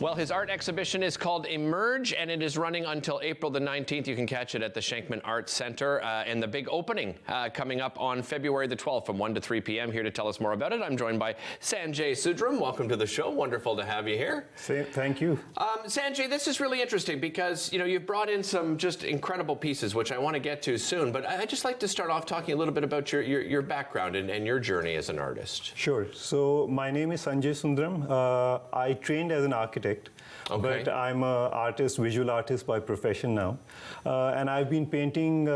Well, his art exhibition is called Emerge, and it is running until April the 19th. You can catch it at the Shankman Arts Center, and the big opening coming up on February the 12th from 1 to 3 p.m. Here to tell us more about it, I'm joined by Sanjay Sundram. Welcome to the show. Wonderful to have you here. Thank you. Sanjay, this is really interesting because, you know, you've brought in some just incredible pieces, which I want to get to soon, but I'd just like to start off talking a little bit about your background and your journey as an artist. Sure. So my name is Sanjay Sundram. I trained as an architect. Okay. But I'm an artist, visual artist by profession now. And I've been painting,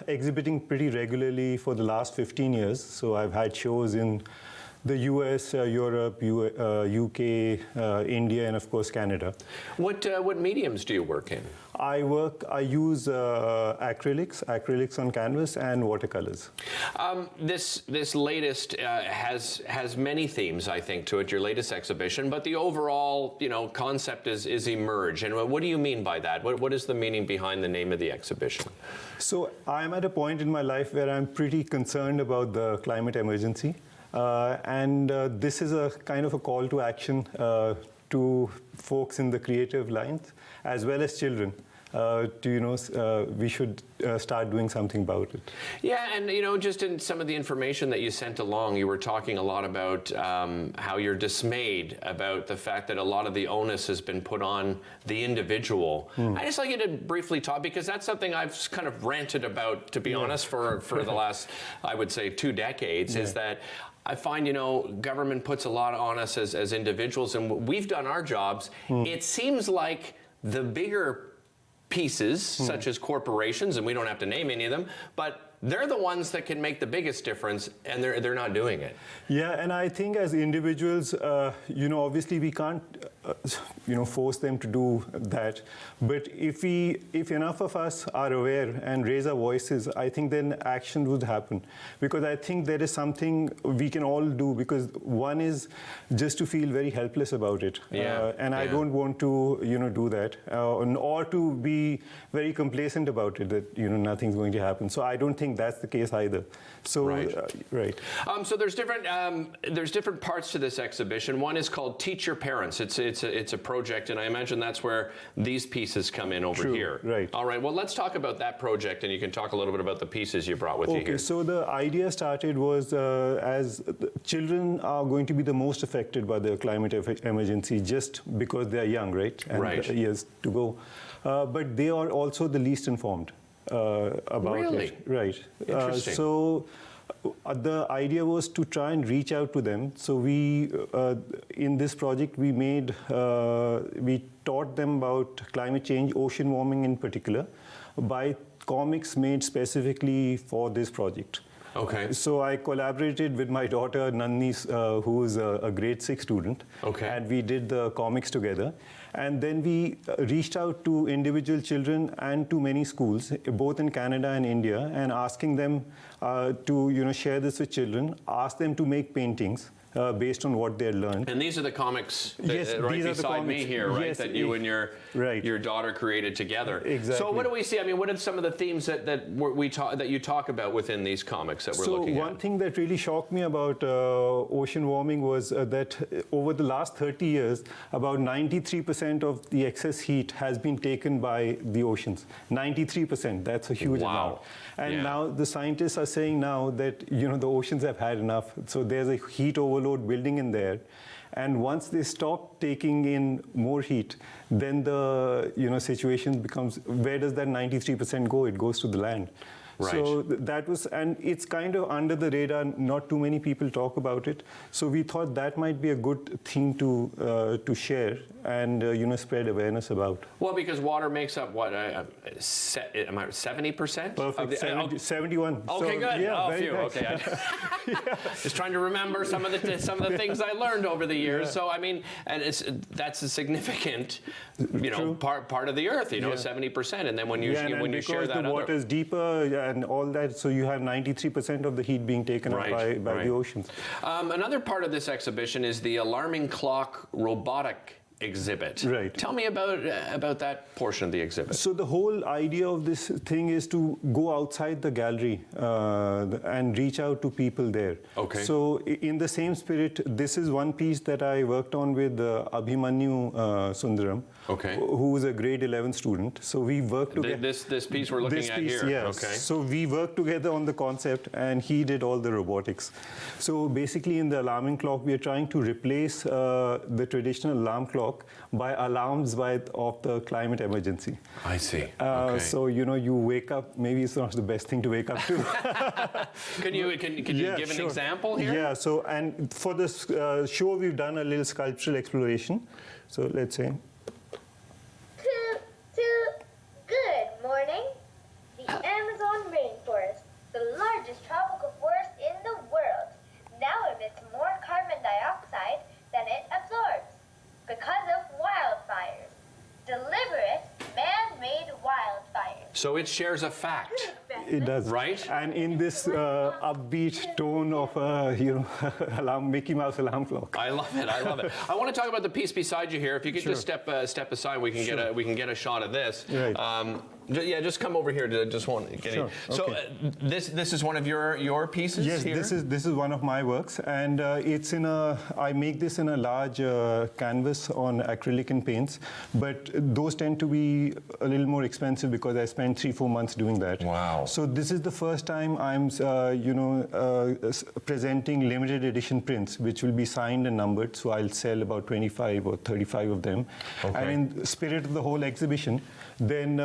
exhibiting pretty regularly for the last 15 years. So I've had shows in the US, Europe, UK, India, and of course Canada. What mediums do you work in? I use acrylics on canvas and watercolors. This latest has many themes, I think, to it, your latest exhibition, but the overall, you know, concept is Emerge. And what do you mean by that? What is the meaning behind the name of the exhibition? So I'm at a point in my life where I'm pretty concerned about the climate emergency. This is a kind of a call to action to folks in the creative lines as well as children. We should start doing something about it. Yeah, and you know, just in some of the information that you sent along, you were talking a lot about how you're dismayed about the fact that a lot of the onus has been put on the individual. I just like you to briefly talk, because that's something I've kind of ranted about, to be honest, for the last, I would say, 2 decades, is that I find, you know, government puts a lot on us as individuals, and we've done our jobs. It seems like the bigger pieces, such as corporations, and we don't have to name any of them, but they're the ones that can make the biggest difference, and they're not doing it. Yeah, and I think as individuals, obviously we can't, force them to do that. But if enough of us are aware and raise our voices, I think then action would happen. Because I think there is something we can all do. Because one is just to feel very helpless about it, I don't want to, do that, or to be very complacent about it, that nothing's going to happen. So I don't think that's the case either. So right. So there's different parts to this exhibition. One is called Teach Your Parents. It's a project, and I imagine that's where these pieces come in over here. Right. All right. Well, let's talk about that project, and you can talk a little bit about the pieces you brought with you here. Okay. So the idea started was as children are going to be the most affected by the climate emergency, just because they are young, right? And years to go, but they are also the least informed about it. Right. Interesting. The idea was to try and reach out to them. So we, in this project, we taught them about climate change, ocean warming in particular, by comics made specifically for this project. Okay. So I collaborated with my daughter Nandini, who is a grade 6 student. Okay. And we did the comics together. And then we reached out to individual children and to many schools, both in Canada and India, and asking them to share this with children, ask them to make paintings based on what they had learned. And these are the comics that, right beside me here, right? Yes, that you and your daughter created together. Exactly. So what do we see? I mean, what are some of the themes that you talk about within these comics that we're looking at? So one thing that really shocked me about ocean warming was that over the last 30 years, about 93% of the excess heat has been taken by the oceans. 93%. That's a huge amount. And now the scientists are saying now that the oceans have had enough. So there's a heat overload building in there. And once they stop taking in more heat, then the situation becomes, where does that 93% go? It goes to the land. Right. So that was, and it's kind of under the radar. Not too many people talk about it. So we thought that might be a good thing to share and spread awareness about. Well, because water makes up what 70%? Perfect. 71. Okay, so, good. Yeah, phew. nice. Okay. Just trying to remember some of the things I learned over the years. Yeah. So I mean, and that's a significant, part of the earth. 70%, and then when you share that, the water is deeper and all that, so you have 93% of the heat being taken up by the oceans. Another part of this exhibition is the alarming clock robotic exhibit. Right. Tell me about that portion of the exhibit. So the whole idea of this thing is to go outside the gallery and reach out to people there. Okay. So in the same spirit, this is one piece that I worked on with Abhimanyu Sundaram, Okay. who is a grade 11 student. So we worked together. This piece we're looking This at piece, here. yes. Okay. So we worked together on the concept, and he did all the robotics. So basically, in the alarming clock, we are trying to replace the traditional alarm clock by alarms of the climate emergency. I see. Okay. So you wake up. Maybe it's not the best thing to wake up to. Can you give an example here? Yeah. So and for this show, we've done a little sculptural exploration. So let's say. Good morning. The Amazon rainforest, the largest tropical forest in the world, now emits more carbon dioxide than it absorbs because of wildfires. Deliberate, man-made wildfires. So it shares a fact. It does. Right. And in this upbeat tone of alarm, Mickey Mouse alarm clock. I love it. I love it. I want to talk about the piece beside you here. If you could just step aside, we can get a shot of this. Right. Yeah, just come over here. Just want get Sure. So Okay. this is one of your pieces. Yes, here? this is one of my works, and it's in I make this in a large canvas on acrylic and paints, but those tend to be a little more expensive because I spent 3-4 months doing that. Wow. So this is the first time I'm presenting limited edition prints, which will be signed and numbered. So I'll sell about 25 or 35 of them. Okay. And in the spirit of the whole exhibition, then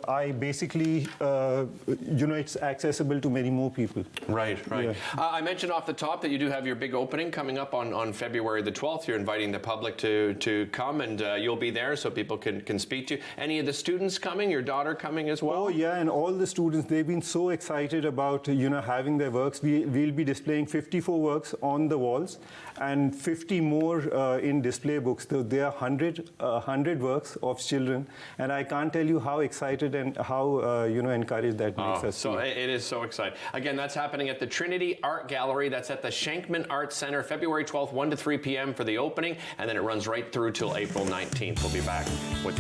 I basically, it's accessible to many more people. Right. Yeah. I mentioned off the top that you do have your big opening coming up on February the 12th. You're inviting the public to come, and you'll be there so people can speak to you. Any of the students coming? Your daughter coming as well? Oh yeah, and all the students, they've been so excited about having their works. We'll be displaying 54 works on the walls and 50 more in display books. So there are 100 works of children, and I can't tell you how excited and how encouraged that makes us. So feel. it is so exciting. Again, that's happening at the Trinity Art Gallery. That's at the Shankman Arts Center, February 12th, 1 to 3 p.m. for the opening, and then it runs right through till April 19th. We'll be back with